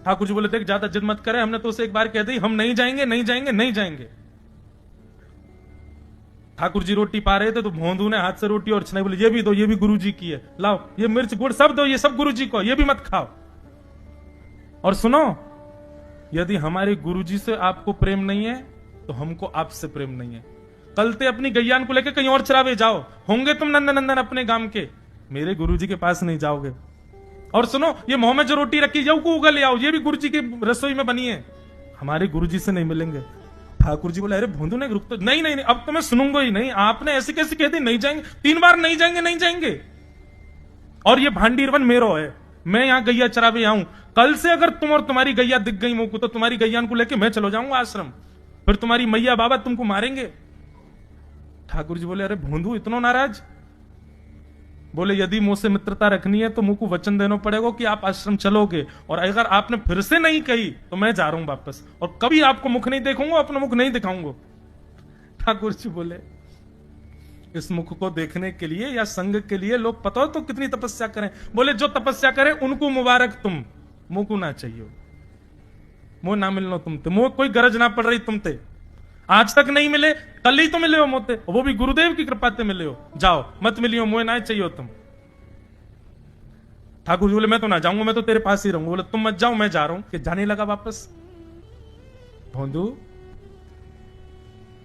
ठाकुर जी बोले देख ज्यादा जिद मत करे, हमने तो उसे एक बार कह दी हम नहीं जाएंगे नहीं जाएंगे नहीं जाएंगे। ठाकुर जी रोटी पा रहे थे तो भोंदू ने हाथ से रोटी और छनाई बोले ये भी दो, ये भी गुरु जी की है, लाओ ये मिर्च गुड़ सब दो, ये सब गुरु जी को, ये भी मत खाओ। और सुनो, यदि हमारे गुरु जी से आपको प्रेम नहीं है तो हमको आपसे प्रेम नहीं है। कल ते अपनी गैयान को लेकर कहीं और चरावे जाओ, होंगे तुम नंदन नंदन अपने गांव के, मेरे गुरु जी के पास नहीं जाओगे। और सुनो, ये मुंह में जो रोटी रखी जाओ को उगल ले आओ, ये भी गुरु जी की रसोई में बनी है, हमारे गुरु जी से नहीं मिलेंगे। ठाकुर जी बोले अरे भोंदू ने रुक तो, नहीं नहीं नहीं अब तो मैं सुनूंगा ही नहीं, आपने ऐसे कैसे कह दी नहीं जाएंगे, 3 बार नहीं जाएंगे नहीं जाएंगे। और ये भांडीरवन मेरो है, मैं यहां गैया चरावे आऊं, कल से अगर तुम और तुम्हारी गैया दिख गई मुंह को तो तुम्हारी गैयान को लेके मैं चलो जाऊंगा आश्रम, फिर तुम्हारी मैया बाबा तुमको मारेंगे। ठाकुर जी बोले अरे भोंदू इतना नाराज? बोले यदि मुंह से मित्रता रखनी है तो मुंह को वचन देना पड़ेगा कि आप आश्रम चलोगे, और अगर आपने फिर से नहीं कही तो मैं जा रहा हूं वापस, और कभी आपको मुख नहीं देखूंगा, अपना मुख नहीं दिखाऊंगा। ठाकुर जी बोले इस मुख को देखने के लिए या संग के लिए लोग पता हो तो कितनी तपस्या करें। बोले जो तपस्या करें उनको मुबारक, तुम मुंह को ना चाहिए, मुंह ना मिलना तुमते, मुंह कोई गरज ना पड़ रही तुमते, आज तक नहीं मिले कल ही तो मिले हो मोते, वो भी गुरुदेव की कृपा से मिले हो, जाओ मत मिलियो, मुंह ना चाहिए तुम। ठाकुर जी बोले मैं तो ना जाऊंगा, मैं तो तेरे पास ही रहूंगा। बोले तुम मत जाओ मैं जा रहा हूं। कि जाने लगा वापस। भोंदू,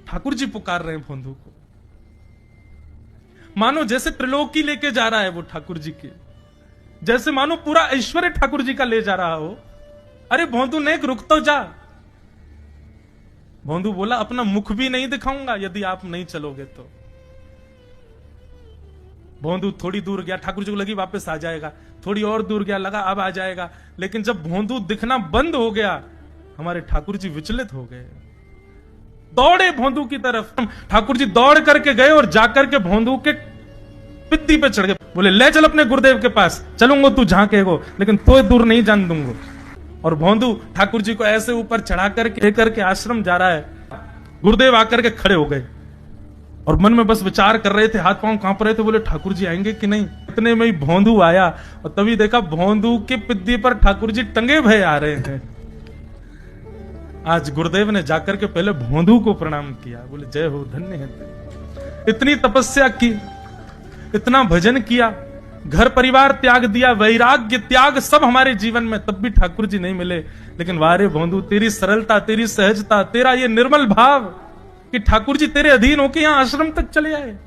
ठाकुर जी पुकार रहे हैं भोंदू को, मानो जैसे त्रिलोकी लेके जा रहा है वो ठाकुर जी के, जैसे मानो पूरा ऐश्वर्य ठाकुर जी का ले जा रहा हो। अरे भोंदू ने रुक तो जा। भोंदू बोला अपना मुख भी नहीं दिखाऊंगा यदि आप नहीं चलोगे तो। भोंदू थोड़ी दूर गया, ठाकुर जी को लगी वापस आ जाएगा, थोड़ी और दूर गया, लगा अब आ जाएगा, लेकिन जब भोंदू दिखना बंद हो गया हमारे ठाकुर जी विचलित हो गए, दौड़े भोंदू की तरफ। ठाकुर जी दौड़ करके गए और जाकर के भोंदू के पित्ती पे चढ़ गए। बोले ले चल अपने गुरुदेव के पास, चलूंगा तू जहां कहेगो, लेकिन तो दूर नहीं जान दूंगा। और भोंदू ठाकुर जी को ऐसे ऊपर चढ़ा करके आश्रम जा रहा है। गुरुदेव आकर के खड़े हो गए और मन में बस विचार कर रहे थे, हाथ पांव कांप रहे थे, बोले ठाकुर जी आएंगे कि नहीं। इतने में ही भोंदू आया और तभी देखा भोंदू के पिद्दी पर ठाकुर जी टंगे भय आ रहे हैं। आज गुरुदेव ने जाकर के पहले भोंदू को प्रणाम किया, बोले जय हो, धन्य है। इतनी तपस्या की, इतना भजन किया, घर परिवार त्याग दिया, वैराग्य त्याग सब हमारे जीवन में, तब भी ठाकुर जी नहीं मिले। लेकिन वारे भोंदू, तेरी सरलता, तेरी सहजता, तेरा ये निर्मल भाव कि ठाकुर जी तेरे अधीन होके यहां आश्रम तक चले आए।